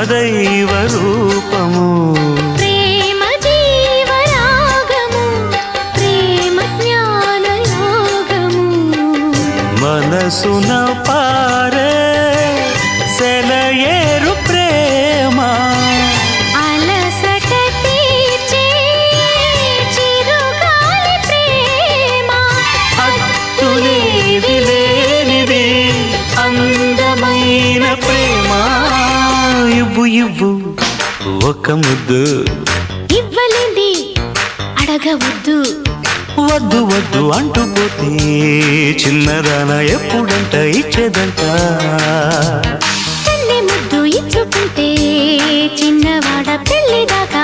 దైవ రూపము ప్రేమ జీవరాగము ప్రేమ జ్ఞాన యోగము మనసున పారే సెలయేరు ప్రేమ అలసట తీర్చే చిరుగాలి ప్రేమ హద్దులేది లేనిది అందమైన ప్రేమ ఇవ్వు ఇవ్వు ఒక ముద్దు ఇవ్వలేంది అడగవద్దు వద్దు వద్దు అంటూ పోతే చిన్నదాన ఎప్పుడంట ఇచ్చేదంట కన్నె ముద్దు ఇచ్చుకుంటే చిన్నవాడ పెళ్లి దాకా